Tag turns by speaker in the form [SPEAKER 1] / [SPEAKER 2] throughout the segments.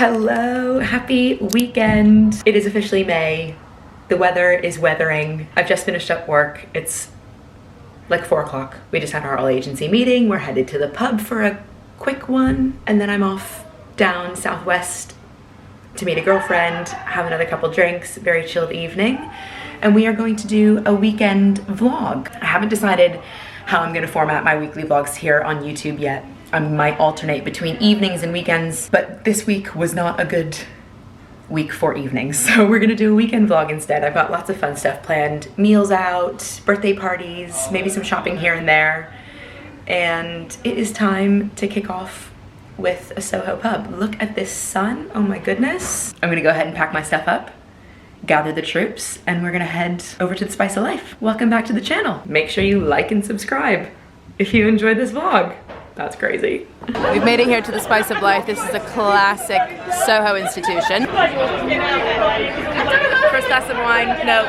[SPEAKER 1] Hello, happy weekend. It is officially May. The weather is weathering. I've just finished up work. It's like 4 o'clock. We just had our all agency meeting. We're headed to the pub for a quick one. And then I'm off down southwest to meet a girlfriend, have another couple drinks, very chilled evening. And we are going to do a weekend vlog. I haven't decided how I'm gonna format my weekly vlogs here on YouTube yet. I might alternate between evenings and weekends, but this week was not a good week for evenings. So we're gonna do a weekend vlog instead. I've got lots of fun stuff planned. Meals out, birthday parties, maybe some shopping here and there. And it is time to kick off with a Soho pub. Look at this sun, oh my goodness. I'm gonna go ahead and pack my stuff up, gather the troops, and we're gonna head over to the Spice of Life. Welcome back to the channel. Make sure you like and subscribe if you enjoyed this vlog. That's crazy.
[SPEAKER 2] We've made it here to the Spice of Life. This is a classic Soho institution. First glass of wine, no,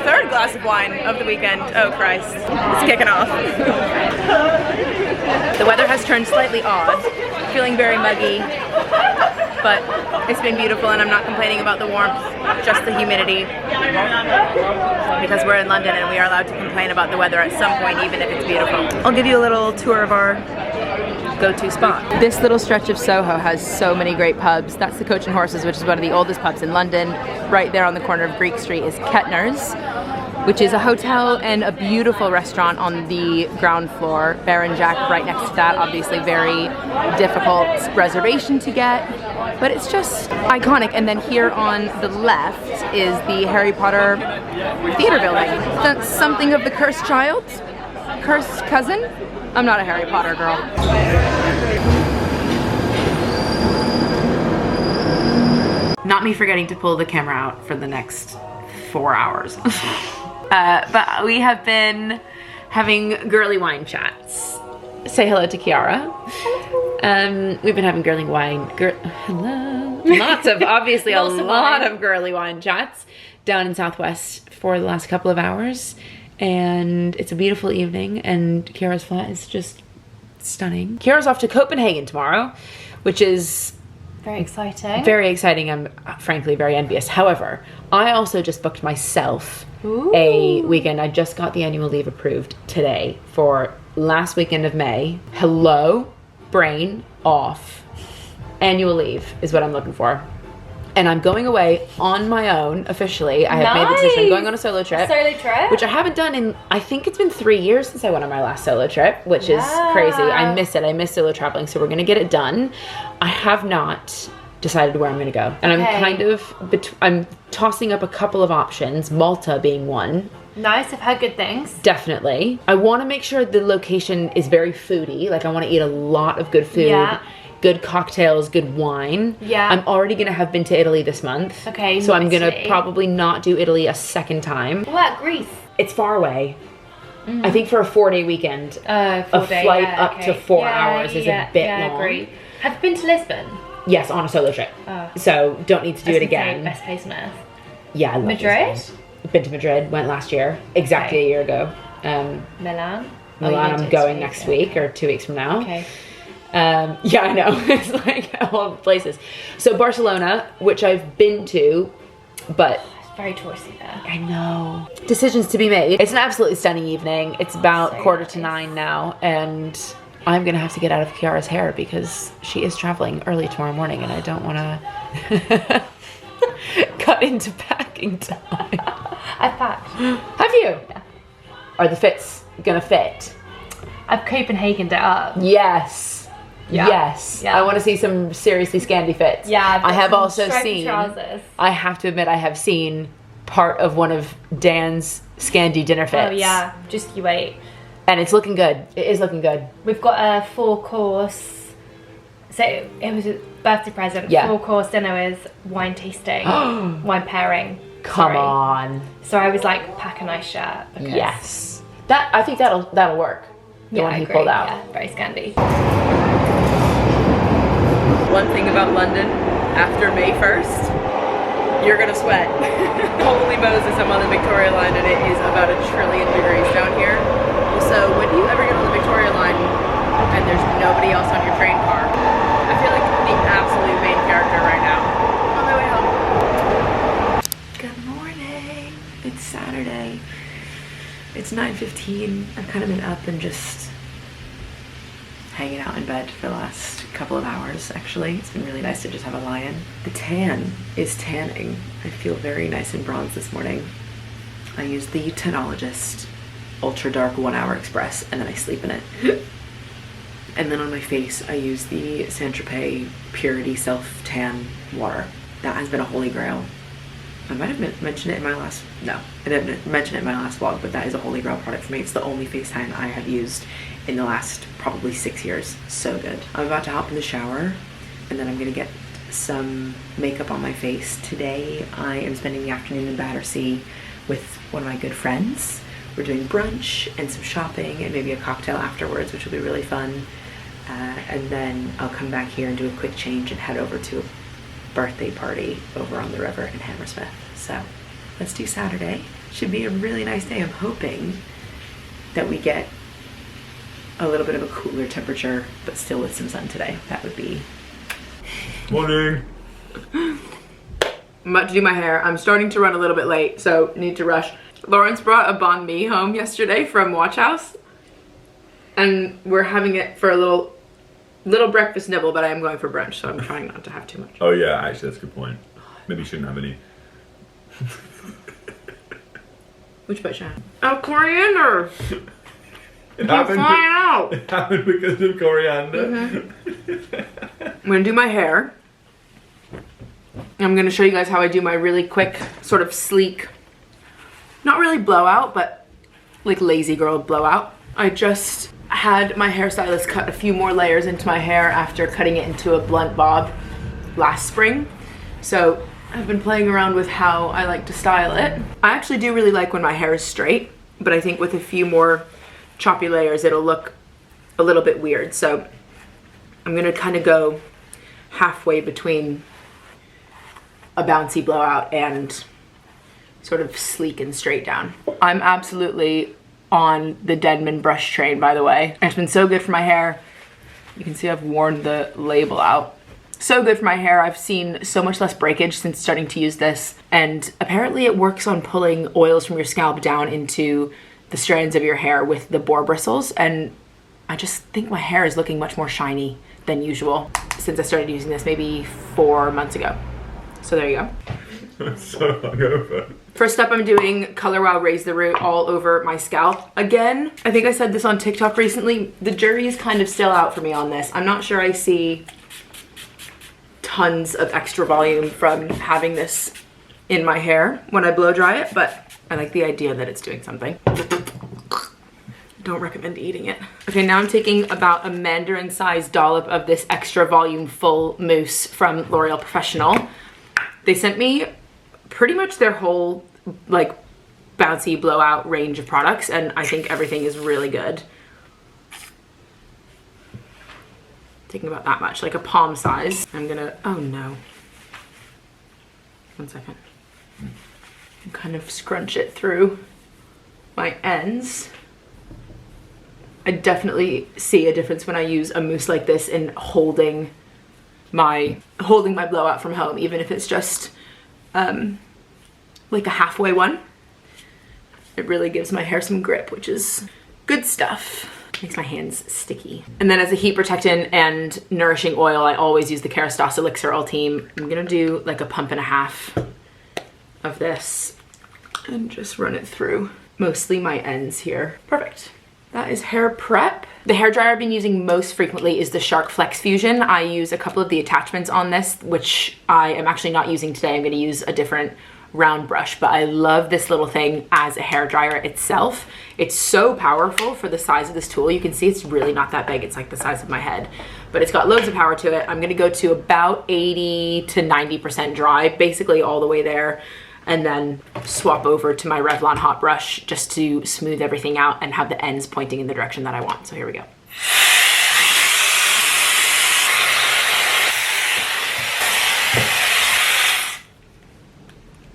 [SPEAKER 2] third glass of wine of the weekend. Oh Christ, it's kicking off. The weather has turned slightly odd, feeling very muggy, but it's been beautiful and I'm not complaining about the warmth, just the humidity, because we're in London and we are allowed to complain about the weather at some point, even if it's beautiful. I'll give you a little tour of our go-to spot. This little stretch of Soho has so many great pubs. That's the Coach and Horses, which is one of the oldest pubs in London. Right there on the corner of Greek Street is Kettner's, which is a hotel and a beautiful restaurant on the ground floor. Bear and Jack right next to that, obviously very difficult reservation to get, but it's just iconic. And then here on the left is the Harry Potter theater building. That's something of the cursed child, cursed cousin. I'm not a Harry Potter girl. Not me forgetting to pull the camera out for the next 4 hours. But we have been having girly wine chats. Say hello to Kiara. We've been having girly wine, hello. Lots of, obviously a lot of girly wine chats down in Southwest for the last couple of hours. And it's a beautiful evening and Kiara's flat is just stunning. Kiara's off to Copenhagen tomorrow, which is
[SPEAKER 3] very exciting.
[SPEAKER 2] Very exciting. I'm frankly very envious. However, I also just booked myself a weekend. I just got the annual leave approved today for last weekend of May. Hello, brain off. Annual leave is what I'm looking for. And I'm going away on my own, officially. I have made the decision. I'm going on a solo trip.
[SPEAKER 3] Solo trip?
[SPEAKER 2] Which I haven't done in, I think it's been 3 years since I went on my last solo trip, which is crazy. I miss it. I miss solo traveling, so we're gonna get it done. I have not decided where I'm gonna go. And I'm kind of, I'm tossing up a couple of options, Malta being one.
[SPEAKER 3] Nice, I've heard good things.
[SPEAKER 2] Definitely. I wanna make sure the location is very foodie. Like I wanna eat a lot of good food. Yeah. Good cocktails, good wine.
[SPEAKER 3] Yeah.
[SPEAKER 2] I'm already gonna have been to Italy this month.
[SPEAKER 3] Okay,
[SPEAKER 2] so I'm gonna probably not do Italy a second time.
[SPEAKER 3] What, Greece?
[SPEAKER 2] It's far away. I think for a 4-day weekend, a flight up to 4 hours is a bit long. I agree.
[SPEAKER 3] Have you been to Lisbon?
[SPEAKER 2] Yes, on a solo trip. So don't need to do it again.
[SPEAKER 3] Best place on earth.
[SPEAKER 2] Yeah, I love
[SPEAKER 3] Madrid?
[SPEAKER 2] Lisbon. Been to Madrid, went last year, exactly a year ago.
[SPEAKER 3] Milan?
[SPEAKER 2] I'm going next week or 2 weeks from now.
[SPEAKER 3] Okay.
[SPEAKER 2] Yeah, I know. It's like all the places. So Barcelona, which I've been to, but
[SPEAKER 3] it's very touristy there.
[SPEAKER 2] I know. Decisions to be made. It's an absolutely stunning evening. It's about 8:45 now, and I'm gonna have to get out of Kiara's hair because she is traveling early tomorrow morning, and I don't want to cut into packing time.
[SPEAKER 3] I've packed.
[SPEAKER 2] Have you?
[SPEAKER 3] Yeah.
[SPEAKER 2] Are the fits gonna fit?
[SPEAKER 3] I've Copenhagened it up.
[SPEAKER 2] Yes.
[SPEAKER 3] Yeah.
[SPEAKER 2] Yes. Yeah. I want to see some seriously Scandi fits.
[SPEAKER 3] Yeah.
[SPEAKER 2] I have also seen,
[SPEAKER 3] trousers.
[SPEAKER 2] I have to admit, I have seen part of one of Dan's Scandi dinner fits.
[SPEAKER 3] Oh yeah, just you wait.
[SPEAKER 2] And it's looking good. It is looking good.
[SPEAKER 3] We've got a 4-course, so it was a birthday present. Yeah. 4-course dinner with wine tasting, wine pairing.
[SPEAKER 2] Come on.
[SPEAKER 3] So I was like, pack a nice shirt.
[SPEAKER 2] Yes. I think that'll work. The one he pulled out.
[SPEAKER 3] Yeah, very Scandi.
[SPEAKER 1] One thing about London, after May 1st, you're gonna sweat. Holy Moses, I'm on the Victoria line and it is about 1 trillion degrees down here. So when do you ever get on the Victoria line and there's nobody else on your train car? I feel like the absolute main character It's 9:15. I've kind of been up and just hanging out in bed for the last couple of hours, actually. It's been really nice to just have a lie-in. The tan is tanning. I feel very nice and bronzed this morning. I use the Tanologist Ultra Dark 1 Hour Express, and then I sleep in it. And then on my face, I use the Saint Tropez Purity Self Tan Water. That has been a holy grail. I might have mentioned it in my last, no, I didn't mention it in my last vlog, but that is a holy grail product for me. It's the only face tan I have used in the last probably 6 years. So good. I'm about to hop in the shower, and then I'm gonna get some makeup on my face. Today, I am spending the afternoon in Battersea with one of my good friends. We're doing brunch and some shopping and maybe a cocktail afterwards, which will be really fun. And then I'll come back here and do a quick change and head over to a birthday party over on the river in Hammersmith. So let's do Saturday. Should be a really nice day. I'm hoping that we get a little bit of a cooler temperature, but still with some sun today. That would be...
[SPEAKER 4] Morning.
[SPEAKER 2] I'm about to do my hair. I'm starting to run a little bit late, so need to rush. Lawrence brought a banh mi home yesterday from Watch House, and we're having it for a little breakfast nibble, but I am going for brunch, so I'm trying not to have too much.
[SPEAKER 4] Oh yeah, actually that's a good point. Maybe you shouldn't have any.
[SPEAKER 2] Which bit should I have? Oh, coriander!
[SPEAKER 4] It
[SPEAKER 2] I'm flying out!
[SPEAKER 4] It happened because of coriander.
[SPEAKER 2] Mm-hmm. I'm gonna do my hair. I'm gonna show you guys how I do my really quick, sort of sleek, not really blowout, but like lazy girl blowout. I just had my hairstylist cut a few more layers into my hair after cutting it into a blunt bob last spring. So I've been playing around with how I like to style it. I actually do really like when my hair is straight, but I think with a few more choppy layers, it'll look a little bit weird. So I'm gonna kind of go halfway between a bouncy blowout and sort of sleek and straight down. I'm absolutely on the Denman brush train, by the way. It's been so good for my hair. You can see I've worn the label out. So good for my hair. I've seen so much less breakage since starting to use this, and apparently it works on pulling oils from your scalp down into the strands of your hair with the boar bristles, and I just think my hair is looking much more shiny than usual since I started using this maybe 4 months ago. So there you go.
[SPEAKER 4] I'm so hungover.
[SPEAKER 2] First up, I'm doing Color Wow Raise the Root all over my scalp. Again, I think I said this on TikTok recently, the jury is kind of still out for me on this. I'm not sure I see tons of extra volume from having this in my hair when I blow dry it, but I like the idea that it's doing something. Don't recommend eating it. Okay, now I'm taking about a mandarin-sized dollop of this extra volume full mousse from L'Oreal Professional. They sent me pretty much their whole like bouncy blowout range of products, and I think everything is really good. Taking about that much, like a palm size. I'm gonna, oh no. 1 second. Kind of scrunch it through my ends. I definitely see a difference when I use a mousse like this in holding my blowout from home, even if it's just like a halfway one. It really gives my hair some grip, which is good stuff. Makes my hands sticky. And then as a heat protectant and nourishing oil, I always use the Kerastase Elixir Ultime. I'm gonna do like a pump and a half of this and just run it through mostly my ends here. Perfect. That is hair prep. The hairdryer I've been using most frequently is the Shark Flex Fusion. I use a couple of the attachments on this, which I am actually not using today. I'm gonna use a different round brush, but I love this little thing as a hairdryer itself. It's so powerful for the size of this tool. You can see it's really not that big. It's like the size of my head, but it's got loads of power to it. I'm gonna go to about 80 to 90% dry, basically all the way there, and then swap over to my Revlon hot brush just to smooth everything out and have the ends pointing in the direction that I want. So here we go.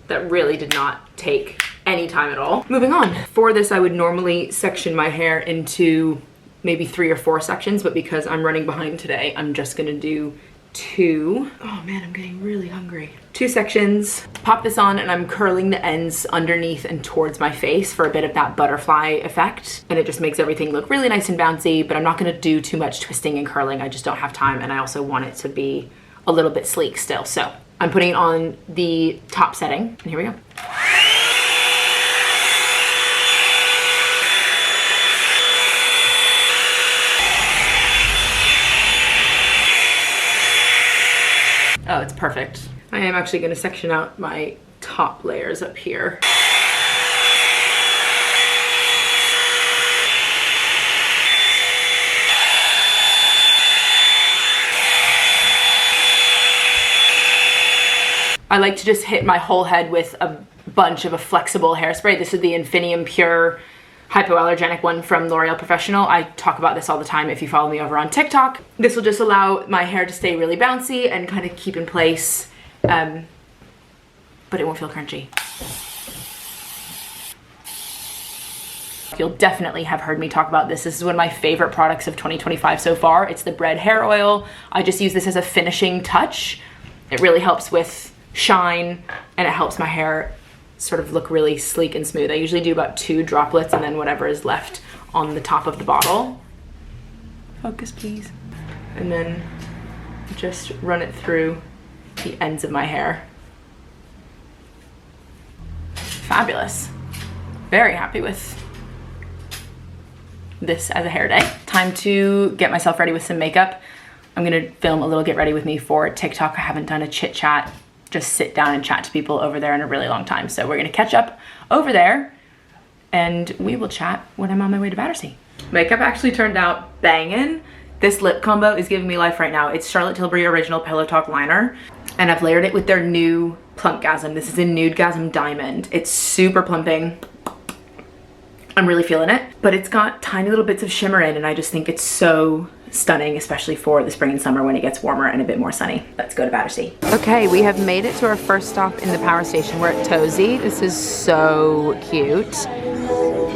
[SPEAKER 2] That really did not take any time at all. Moving on. For this, I would normally section my hair into maybe 3 or 4 sections, but because I'm running behind today, I'm just gonna do two, oh man, I'm getting really hungry. 2 sections. Pop this on and I'm curling the ends underneath and towards my face for a bit of that butterfly effect. And it just makes everything look really nice and bouncy, but I'm not gonna do too much twisting and curling. I just don't have time, and I also want it to be a little bit sleek still. So I'm putting on the top setting, and here we go. Oh, it's perfect. I am actually gonna section out my top layers up here. I like to just hit my whole head with a bunch of a flexible hairspray. This is the Infinium Pure hypoallergenic one from L'Oreal Professional. I talk about this all the time if you follow me over on TikTok. This will just allow my hair to stay really bouncy and kind of keep in place, but it won't feel crunchy. You'll definitely have heard me talk about this. This is one of my favorite products of 2025 so far. It's the Bread Hair Oil. I just use this as a finishing touch. It really helps with shine, and it helps my hair sort of look really sleek and smooth. I usually do about 2 droplets and then whatever is left on the top of the bottle. Focus, please. And then just run it through the ends of my hair. Fabulous. Very happy with this as a hair day. Time to get myself ready with some makeup. I'm gonna film a little get ready with me for TikTok. I haven't done a chit chat, just sit down and chat to people over there in a really long time. So we're gonna catch up over there and we will chat when I'm on my way to Battersea. Makeup actually turned out banging. This lip combo is giving me life right now. It's Charlotte Tilbury Original Pillow Talk Liner, and I've layered it with their new Plumpgasm. This is a Nudegasm Diamond. It's super plumping. I'm really feeling it, but it's got tiny little bits of shimmer in, and I just think it's so stunning, especially for the spring and summer when it gets warmer and a bit more sunny. Let's go to Battersea. Okay, we have made it to our first stop in the power station. We're at Tozy. This is so cute.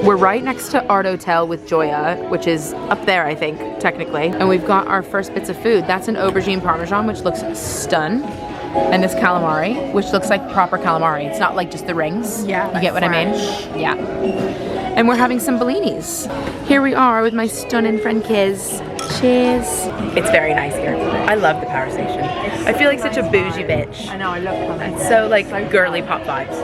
[SPEAKER 2] We're right next to Art Hotel with Joya, which is up there, I think, technically. And we've got our first bits of food. That's an aubergine parmesan, which looks stun. And this calamari, which looks like proper calamari. It's not like just the rings. Yeah. You get what I mean? Yeah. And we're having some bellinis. Here we are with my stunning friend Kiz. Cheers. It's very nice here. I love the power station. I feel like such a bougie bitch.
[SPEAKER 3] I know, I love it.
[SPEAKER 2] It's so like girly pop vibes.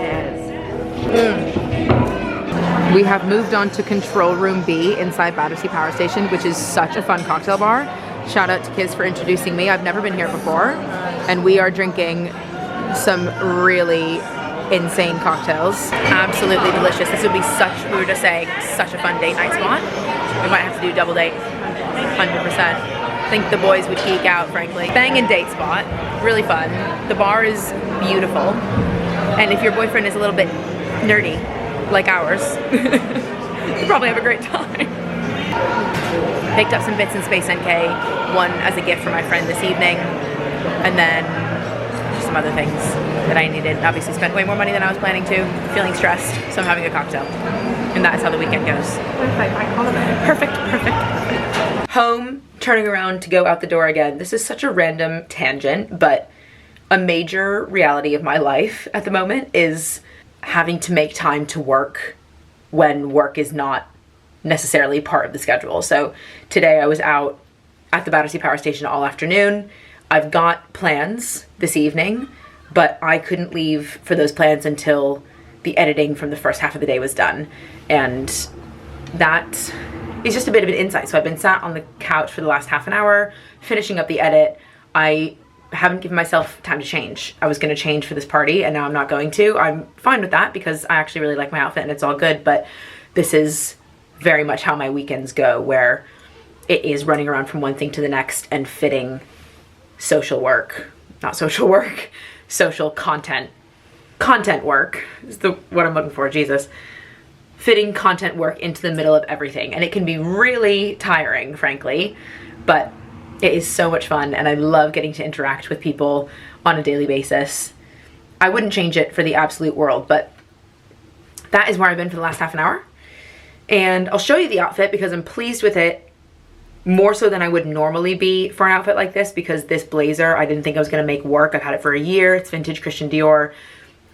[SPEAKER 2] We have moved on to Control Room B inside Battersea Power Station, which is such a fun cocktail bar. Shout out to Kiz for introducing me. I've never been here before. And we are drinking some really insane cocktails. Absolutely delicious. This would be such, we were just saying, such a fun date night spot. We might have to do double date, 100%. I think the boys would geek out, frankly. Banging date spot, really fun. The bar is beautiful. And if your boyfriend is a little bit nerdy, like ours, you probably have a great time. Picked up some bits in Space NK, one as a gift for my friend this evening, and then some other things that I needed. Obviously spent way more money than I was planning to, feeling stressed, so I'm having a cocktail. And that's how the weekend goes. Perfect, perfect, perfect. Home, turning around to go out the door again. This is such a random tangent, but a major reality of my life at the moment is having to make time to work when work is not necessarily part of the schedule. So today I was out at the Battersea Power Station all afternoon. I've got plans this evening, but I couldn't leave for those plans until the editing from the first half of the day was done. And that is just a bit of an insight. So I've been sat on the couch for the last half an hour, finishing up the edit. I haven't given myself time to change. I was gonna change for this party and now I'm not going to. I'm fine with that because I actually really like my outfit and it's all good, but this is very much how my weekends go, where it is running around from one thing to the next and fitting social work, not social work, social content work is what I'm looking for, Jesus. Fitting content work into the middle of everything. And it can be really tiring, frankly, but it is so much fun and I love getting to interact with people on a daily basis. I wouldn't change it for the absolute world, but that is where I've been for the last half an hour. And I'll show you the outfit because I'm pleased with it
[SPEAKER 1] more so than I would normally be for an outfit like this, because this blazer I didn't think I was gonna make work. I've had it for a year. It's vintage Christian Dior.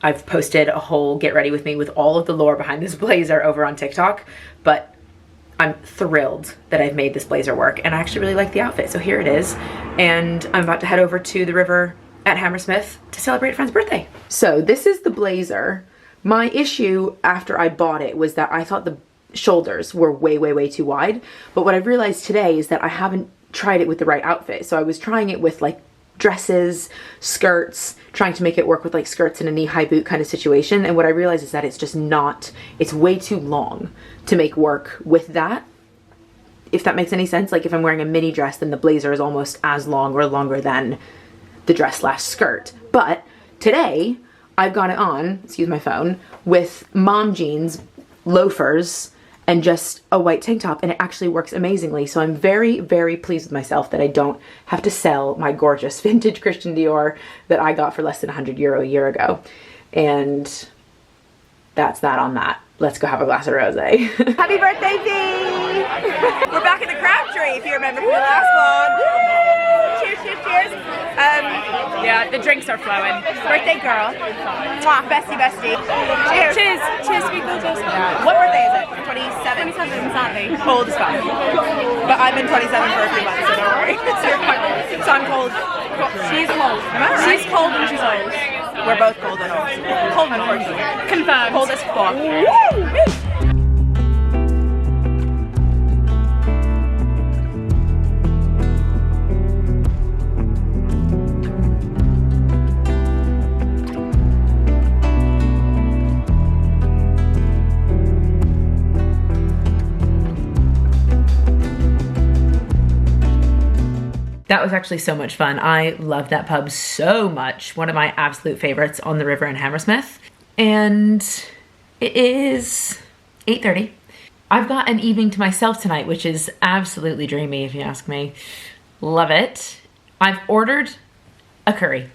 [SPEAKER 1] I've posted a whole get ready with me with all of the lore behind this blazer over on TikTok, but I'm thrilled that I've made this blazer work, and I actually really like the outfit. So here it is, and I'm about to head over to the river at Hammersmith to celebrate a friend's birthday. So this is the blazer. My issue after I bought it was that I thought the shoulders were way too wide, but what I've realized today is that I haven't tried it with the right outfit. So I was trying it with like dresses, skirts, trying to make it work with like skirts and a knee-high boot kind of situation, and what I realized is that it's just not, it's way too long to make work with that, if that makes any sense. Like if I'm wearing a mini dress, then the blazer is almost as long or longer than the dress / skirt. But today I've got it on, excuse my phone, with mom jeans, loafers, and just a white tank top, and it actually works amazingly. So I'm very pleased with myself that I don't have to sell my gorgeous vintage Christian Dior that I got for less than €100 a year ago. And that's that on that. Let's go have a glass of rosé.
[SPEAKER 2] Happy birthday, V! We're back at the Crabtree, if you remember from the last one. Cheers. Yeah, the drinks are flowing. Birthday girl. Mwah, bestie. Cheers. Cheers, sweet little. What birthday is it? 27.
[SPEAKER 3] 27, sadly.
[SPEAKER 2] Cold as fuck. But I've been 27 for a few months, so don't worry. So I'm cold.
[SPEAKER 3] She's cold.
[SPEAKER 2] Am I right?
[SPEAKER 3] She's cold and she's old.
[SPEAKER 2] We're both cold and old. Cold, unfortunately.
[SPEAKER 3] Confirmed.
[SPEAKER 2] Cold as fuck.
[SPEAKER 1] That was actually so much fun. I love that pub so much. One of my absolute favorites on the river in Hammersmith. And it is 8:30. I've got an evening to myself tonight, which is absolutely dreamy if you ask me. Love it. I've ordered a curry,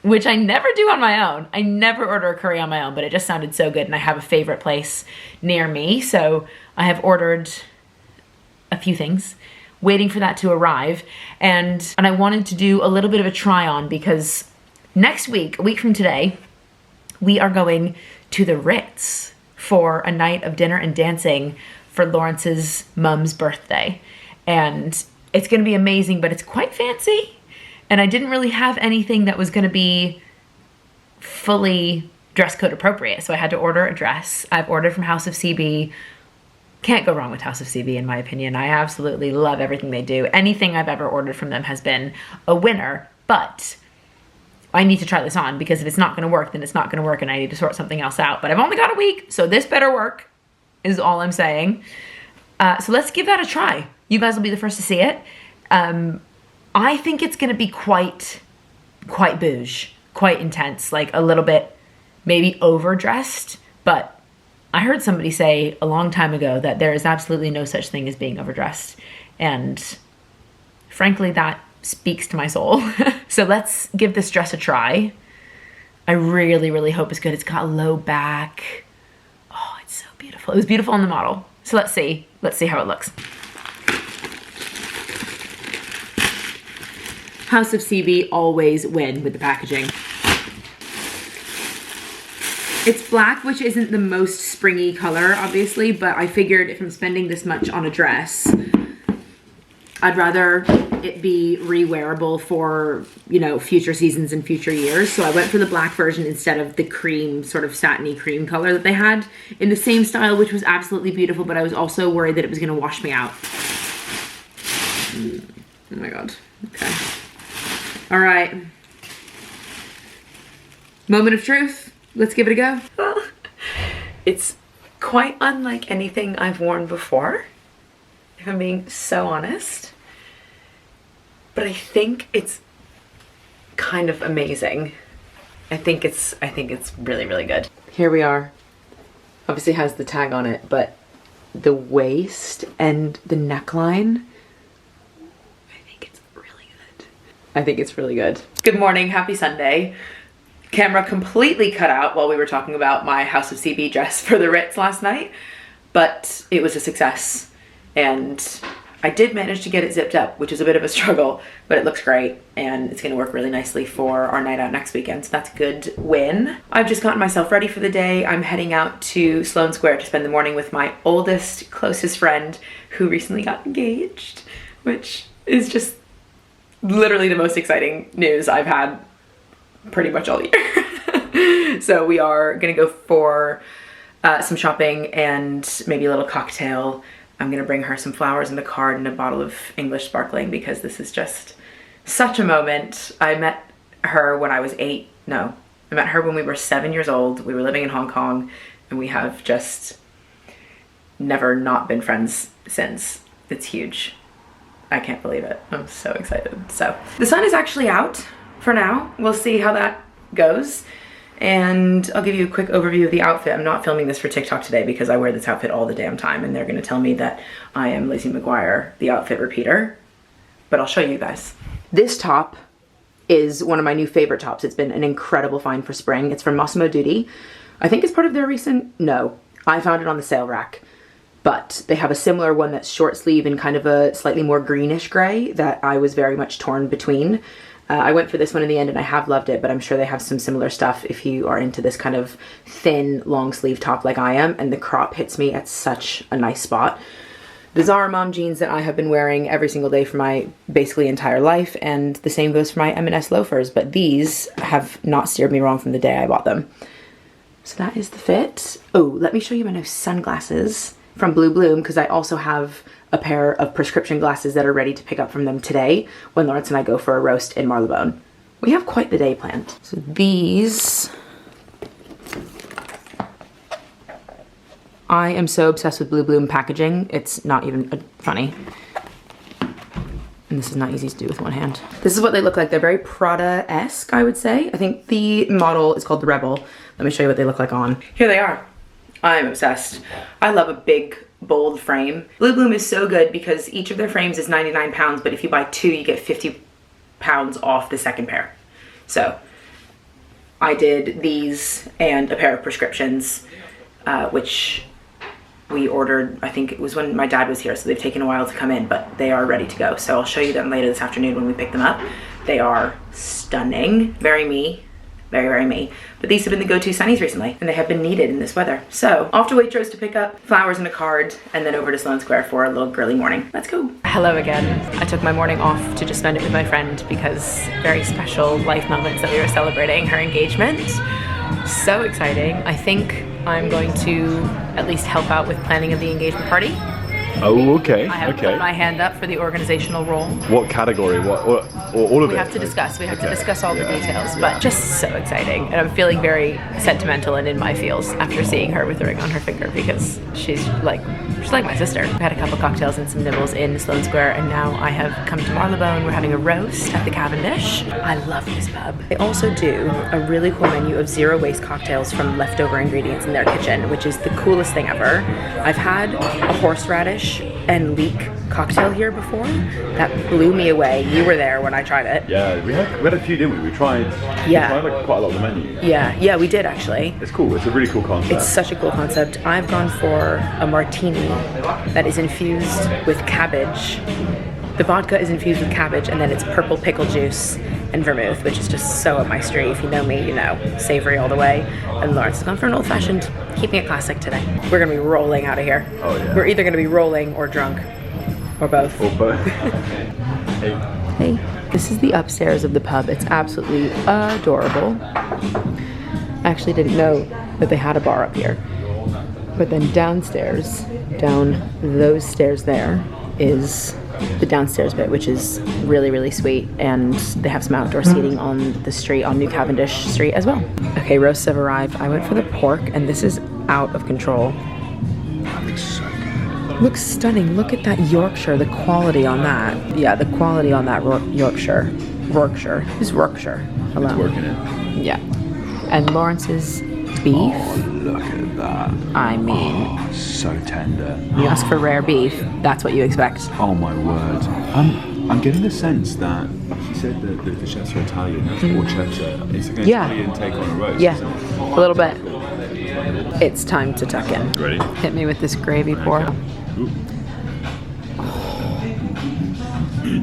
[SPEAKER 1] which I never do on my own. I never order a curry on my own, but it just sounded so good, and I have a favorite place near me. So I have ordered a few things, waiting for that to arrive, and I wanted to do a little bit of a try on, because next week, a week from today, we are going to the Ritz for a night of dinner and dancing for Lawrence's mum's birthday, and it's gonna be amazing, but it's quite fancy, and I didn't really have anything that was gonna be fully dress code appropriate, so I had to order a dress. I've ordered from House of CB. Can't go wrong with House of CB, in my opinion. I absolutely love everything they do. Anything I've ever ordered from them has been a winner, but I need to try this on, because if it's not gonna work, then it's not gonna work, and I need to sort something else out. But I've only got a week, so this better work, is all I'm saying. So let's give that a try. You guys will be the first to see it. I think it's gonna be quite bouge, quite intense, like a little bit maybe overdressed, but I heard somebody say a long time ago that there is absolutely no such thing as being overdressed. And frankly, that speaks to my soul. So let's give this dress a try. I really hope it's good. It's got a low back. Oh, it's so beautiful. It was beautiful on the model. So let's see how it looks. House of CB always win with the packaging. It's black, which isn't the most springy color, obviously, but I figured if I'm spending this much on a dress, I'd rather it be re-wearable for, you know, future seasons and future years. So I went for the black version instead of the cream, sort of satiny cream color that they had in the same style, which was absolutely beautiful, but I was also worried that it was gonna wash me out. Oh my God, okay. All right. Moment of truth. Let's give it a go. Well, it's quite unlike anything I've worn before, if I'm being so honest. But I think it's kind of amazing. I think it's really good. Here we are. Obviously has the tag on it, but the waist and the neckline, I think it's really good. I think it's really good. Good morning, happy Sunday. Camera completely cut out while we were talking about my House of CB dress for the Ritz last night, but it was a success, and I did manage to get it zipped up, which is a bit of a struggle, but it looks great and it's gonna work really nicely for our night out next weekend, so that's a good win. I've just gotten myself ready for the day. I'm heading out to Sloane Square to spend the morning with my oldest, closest friend who recently got engaged, which is just literally the most exciting news I've had pretty much all year. So we are gonna go for some shopping and maybe a little cocktail. I'm gonna bring her some flowers and a card and a bottle of English sparkling because this is just such a moment. I met her when I was I met her when we were 7 years old. We were living in Hong Kong and we have just never not been friends since. It's huge. I can't believe it. I'm so excited. So the sun is actually out for now. We'll see how that goes. And I'll give you a quick overview of the outfit. I'm not filming this for TikTok today because I wear this outfit all the damn time and they're gonna tell me that I am Lizzie McGuire, the outfit repeater, but I'll show you guys. This top is one of my new favorite tops. It's been an incredible find for spring. It's from Massimo Dutti. I think it's part of their recent, no, I found it on the sale rack, but they have a similar one that's short sleeve and kind of a slightly more greenish gray that I was very much torn between. I went for this one in the end and I have loved it, but I'm sure they have some similar stuff if you are into this kind of thin long sleeve top like I am, and the crop hits me at such a nice spot. The Zara mom jeans that I have been wearing every single day for my basically entire life, and the same goes for my M&S loafers, but these have not steered me wrong from the day I bought them. So that is the fit. Oh, let me show you my new sunglasses from Blue Bloom because I also have a pair of prescription glasses that are ready to pick up from them today when Lawrence and I go for a roast in Marylebone. We have quite the day planned. So these, I am so obsessed with Blue Bloom packaging. It's not even funny. And this is not easy to do with one hand. This is what they look like. They're very Prada-esque, I would say. I think the model is called the Rebel. Let me show you what they look like on. Here they are. I'm obsessed. I love a big, bold frame. Blue Bloom is so good because each of their frames is 99 pounds, but if you buy two, you get 50 pounds off the second pair. So I did these and a pair of prescriptions, which we ordered, I think it was when my dad was here, so they've taken a while to come in, but they are ready to go. So I'll show you them later this afternoon when we pick them up. They are stunning, very me. Very, very me. But these have been the go-to sunnies recently, and they have been needed in this weather. So off to Waitrose to pick up flowers and a card, and then over to Sloane Square for a little girly morning. Let's go. Hello again. I took my morning off to just spend it with my friend because very special life moments that we were celebrating her engagement. So exciting. I think I'm going to at least help out with planning of the engagement party.
[SPEAKER 4] Oh, okay.
[SPEAKER 1] I have put my hand up for the organizational role.
[SPEAKER 4] What category? What all of it?
[SPEAKER 1] We have to discuss. We have to discuss all the details, but just so exciting. And I'm feeling very sentimental and in my feels after seeing her with the ring on her finger because she's like my sister. We had a couple cocktails and some nibbles in Sloane Square, and now I have come to Marylebone. We're having a roast at the Cavendish. I love this pub. They also do a really cool menu of zero waste cocktails from leftover ingredients in their kitchen, which is the coolest thing ever. I've had a horseradish and leek cocktail here before that blew me away. You were there when I tried it.
[SPEAKER 4] Yeah, we had a few, didn't we? We tried like quite a lot of the menu.
[SPEAKER 1] Yeah, we did actually.
[SPEAKER 4] It's cool. It's a really cool concept.
[SPEAKER 1] It's such a cool concept. I've gone for a martini that is infused with cabbage. The vodka is infused with cabbage, and then it's purple pickle juice and vermouth, which is just so up my street. If you know me, you know, savory all the way. And Lawrence has gone for an old-fashioned, keeping it classic today. We're gonna be rolling out of here.
[SPEAKER 4] Oh yeah.
[SPEAKER 1] We're either gonna be rolling or drunk, or both.
[SPEAKER 4] Or both.
[SPEAKER 1] Hey, this is the upstairs of the pub. It's absolutely adorable. I actually didn't know that they had a bar up here. But then downstairs, down those stairs there, is the downstairs bit, which is really, really sweet, and they have some outdoor seating on the street, on New Cavendish Street as well. Okay, roasts have arrived. I went for the pork, and this is out of control.
[SPEAKER 4] Looks so good.
[SPEAKER 1] Looks stunning. Look at that Yorkshire, the quality on that. Yeah, the quality on that Yorkshire. Just Yorkshire alone.
[SPEAKER 4] It's working it.
[SPEAKER 1] Yeah. And Lawrence's beef.
[SPEAKER 4] Oh, look at that.
[SPEAKER 1] I mean,
[SPEAKER 4] so tender.
[SPEAKER 1] you ask for rare beef, that's what you expect.
[SPEAKER 4] Oh my word. I'm getting the sense that he said that the chefs are Italian, that's porchetta. It's like an Italian take on a roast.
[SPEAKER 1] Yeah, a little bit. It's time to tuck in.
[SPEAKER 4] Ready?
[SPEAKER 1] Hit me with this gravy pour.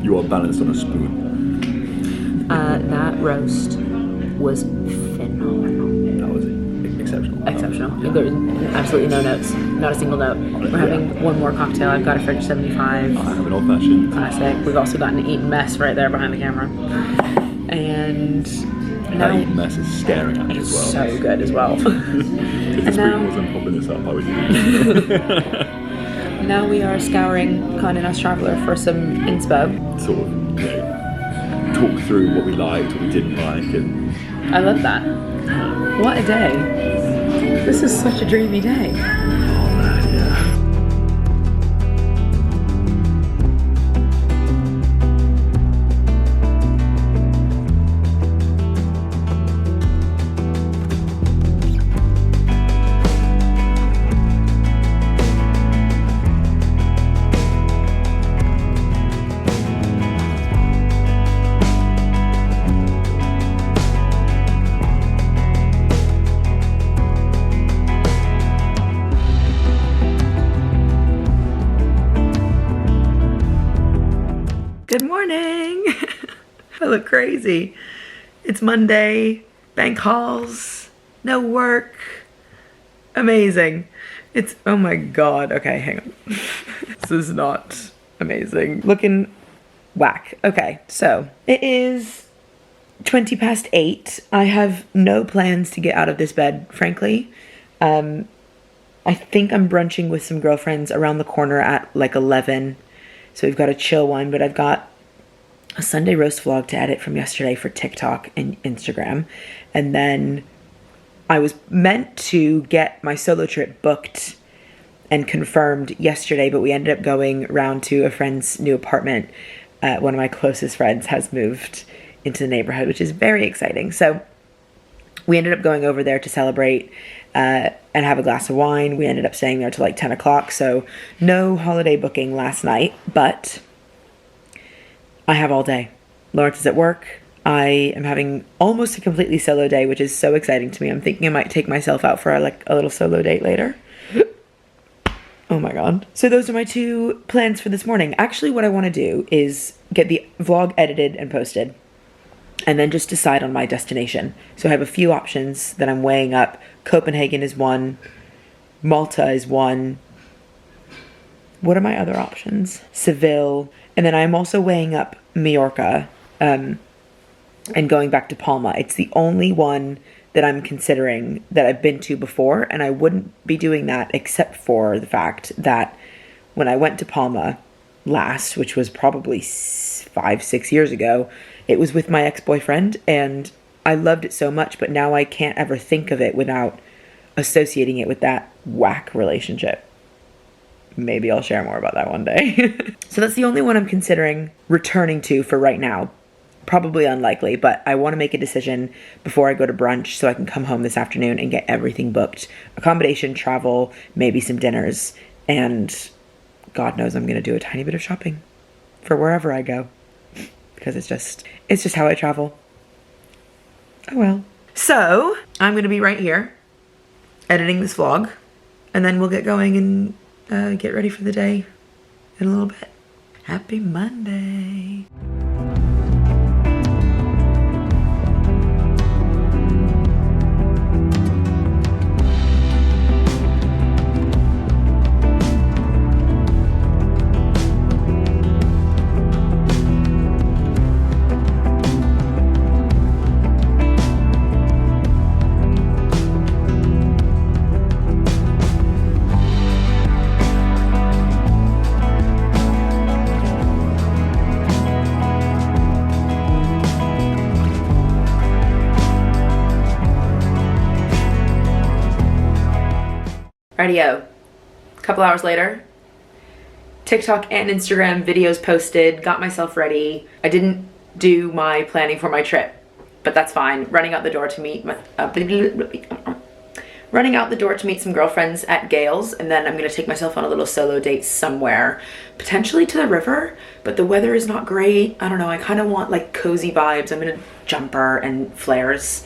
[SPEAKER 4] You are balanced on a spoon.
[SPEAKER 2] That roast was phenomenal.
[SPEAKER 4] That was exceptional.
[SPEAKER 2] Exceptional. There's absolutely no notes. Not a single note. We're having one more cocktail. I've got a French 75.
[SPEAKER 4] I have an old fashioned.
[SPEAKER 2] Classic. We've also gotten to eat mess right there behind the camera. And
[SPEAKER 4] That eating mess is staring at me as well.
[SPEAKER 2] So good as well.
[SPEAKER 4] If the spoon wasn't popping this up, I would eat.
[SPEAKER 2] Now we are scouring Condé Nast Traveler for some inspo.
[SPEAKER 4] Sort of, talk through what we liked, what we didn't like, and
[SPEAKER 2] I love that. What a day. This is such a dreamy day.
[SPEAKER 1] Good morning. I look crazy. It's Monday, bank halls, no work. Amazing. It's, oh my God. Okay, hang on. This is not amazing. Looking whack. Okay, so it is 8:20. I have no plans to get out of this bed, frankly. I think I'm brunching with some girlfriends around the corner at like 11. So we've got a chill one, but I've got a Sunday roast vlog to edit from yesterday for TikTok and Instagram. And then I was meant to get my solo trip booked and confirmed yesterday, but we ended up going round to a friend's new apartment. One of my closest friends has moved into the neighborhood, which is very exciting. So we ended up going over there to celebrate and have a glass of wine. We ended up staying there till like 10 o'clock. So no holiday booking last night, but I have all day. Lawrence is at work. I am having almost a completely solo day, which is so exciting to me. I'm thinking I might take myself out for a little solo date later. Oh my God. So those are my two plans for this morning. Actually, what I want to do is get the vlog edited and posted, and then just decide on my destination. So I have a few options that I'm weighing up. Copenhagen is one. Malta is one. What are my other options? Seville. And then I'm also weighing up Mallorca and going back to Palma. It's the only one that I'm considering that I've been to before, and I wouldn't be doing that except for the fact that when I went to Palma last, which was probably 5-6 years ago, it was with my ex-boyfriend, and I loved it so much, but now I can't ever think of it without associating it with that whack relationship. Maybe I'll share more about that one day. So that's the only one I'm considering returning to for right now. Probably unlikely, but I want to make a decision before I go to brunch so I can come home this afternoon and get everything booked. Accommodation, travel, maybe some dinners, and God knows I'm going to do a tiny bit of shopping for wherever I go. Because it's just how I travel. Oh well. So I'm going to be right here editing this vlog, and then we'll get going and get ready for the day in a little bit. Happy Monday. Radio. A couple hours later, TikTok and Instagram videos posted, got myself ready. I didn't do my planning for my trip, but that's fine. Running out the door to meet some girlfriends at Gale's, and then I'm gonna take myself on a little solo date somewhere, potentially to the river, but the weather is not great. I don't know, I kind of want like cozy vibes. I'm in a jumper and flares.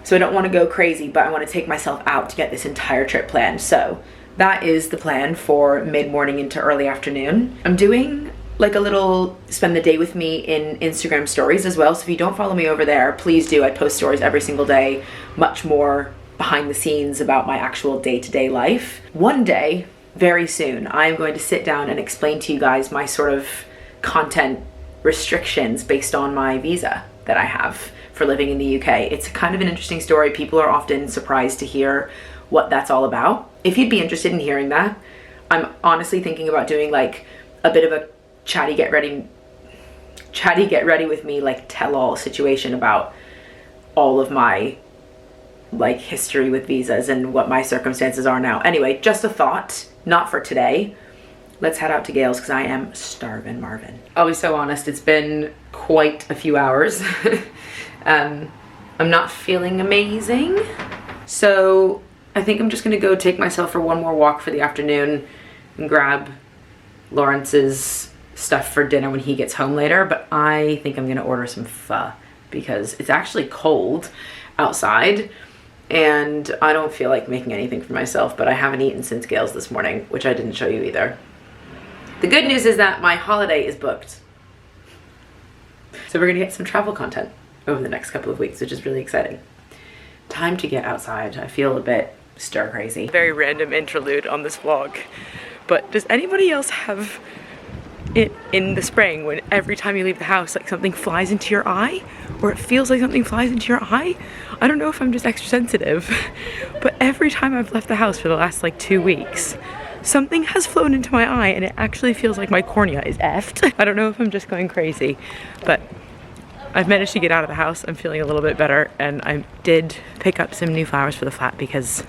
[SPEAKER 1] So I don't want to go crazy, but I want to take myself out to get this entire trip planned. So that is the plan for mid-morning into early afternoon. I'm doing like a little spend the day with me in Instagram stories as well. So if you don't follow me over there, please do. I post stories every single day, much more behind the scenes about my actual day-to-day life. One day, very soon, I am going to sit down and explain to you guys my sort of content restrictions based on my visa that I have for living in the UK. It's kind of an interesting story. People are often surprised to hear what that's all about. If you'd be interested in hearing that, I'm honestly thinking about doing like a bit of a chatty get ready with me, like tell-all situation about all of my like history with visas and what my circumstances are now. Anyway, just a thought, not for today. Let's head out to Gail's because I am starving, Marvin. I'll be so honest, it's been quite a few hours. I'm not feeling amazing. So I think I'm just gonna go take myself for one more walk for the afternoon and grab Lawrence's stuff for dinner when he gets home later. But I think I'm gonna order some pho because it's actually cold outside and I don't feel like making anything for myself, but I haven't eaten since Gail's this morning, which I didn't show you either. The good news is that my holiday is booked. So we're gonna get some travel content over the next couple of weeks, which is really exciting. Time to get outside. I feel a bit stir crazy. Very random interlude on this vlog, but does anybody else have it in the spring when every time you leave the house, like something flies into your eye, or it feels like something flies into your eye? I don't know if I'm just extra sensitive, but every time I've left the house for the last like 2 weeks, something has flown into my eye and it actually feels like my cornea is effed. I don't know if I'm just going crazy, but I've managed to get out of the house. I'm feeling a little bit better, and I did pick up some new flowers for the flat because,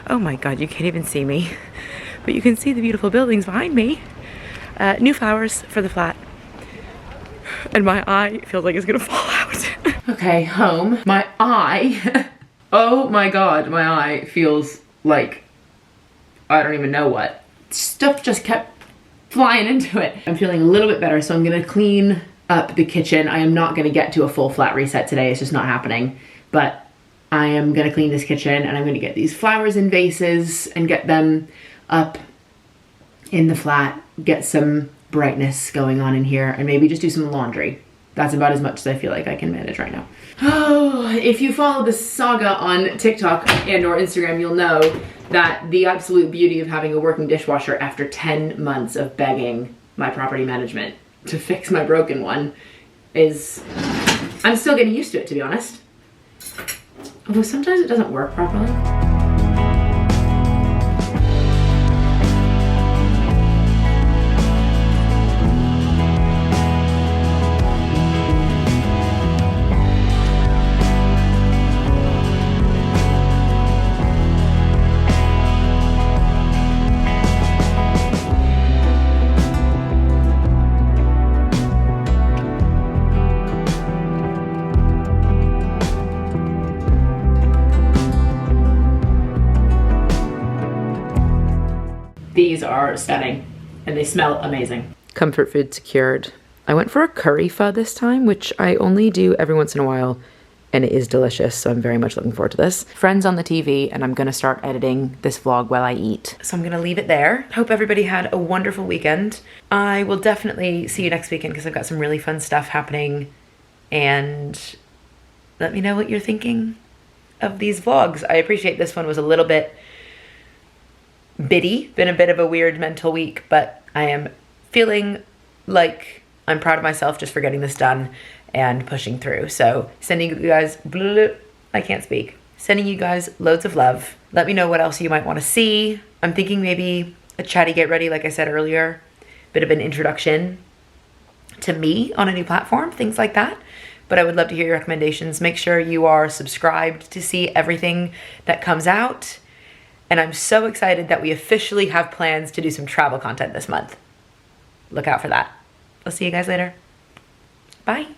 [SPEAKER 1] oh my God, you can't even see me, but you can see the beautiful buildings behind me. New flowers for the flat, and my eye feels like it's gonna fall out. Okay, home. My eye, oh my God, my eye feels like, I don't even know what. Stuff just kept flying into it. I'm feeling a little bit better, so I'm gonna clean up the kitchen. I am not gonna get to a full flat reset today, it's just not happening, but I am gonna clean this kitchen and I'm gonna get these flowers in vases and get them up in the flat, get some brightness going on in here, and maybe just do some laundry. That's about as much as I feel like I can manage right now. Oh, if you follow the saga on TikTok and or Instagram, you'll know that the absolute beauty of having a working dishwasher after 10 months of begging my property management to fix my broken one is, I'm still getting used to it, to be honest. Although sometimes it doesn't work properly. These are stunning and they smell amazing. Comfort food secured. I went for a curry pho this time, which I only do every once in a while, and it is delicious, so I'm very much looking forward to this. Friends on the TV, and I'm gonna start editing this vlog while I eat. So I'm gonna leave it there. Hope everybody had a wonderful weekend. I will definitely see you next weekend because I've got some really fun stuff happening, and let me know what you're thinking of these vlogs. I appreciate this one was a little bit bitty, been a bit of a weird mental week, but I am feeling like I'm proud of myself just for getting this done and pushing through. So sending you guys, I can't speak, sending you guys loads of love. Let me know what else you might want to see. I'm thinking maybe a chatty get ready, like I said earlier, bit of an introduction to me on a new platform, things like that. But I would love to hear your recommendations. Make sure you are subscribed to see everything that comes out. And I'm so excited that we officially have plans to do some travel content this month. Look out for that. I'll see you guys later. Bye.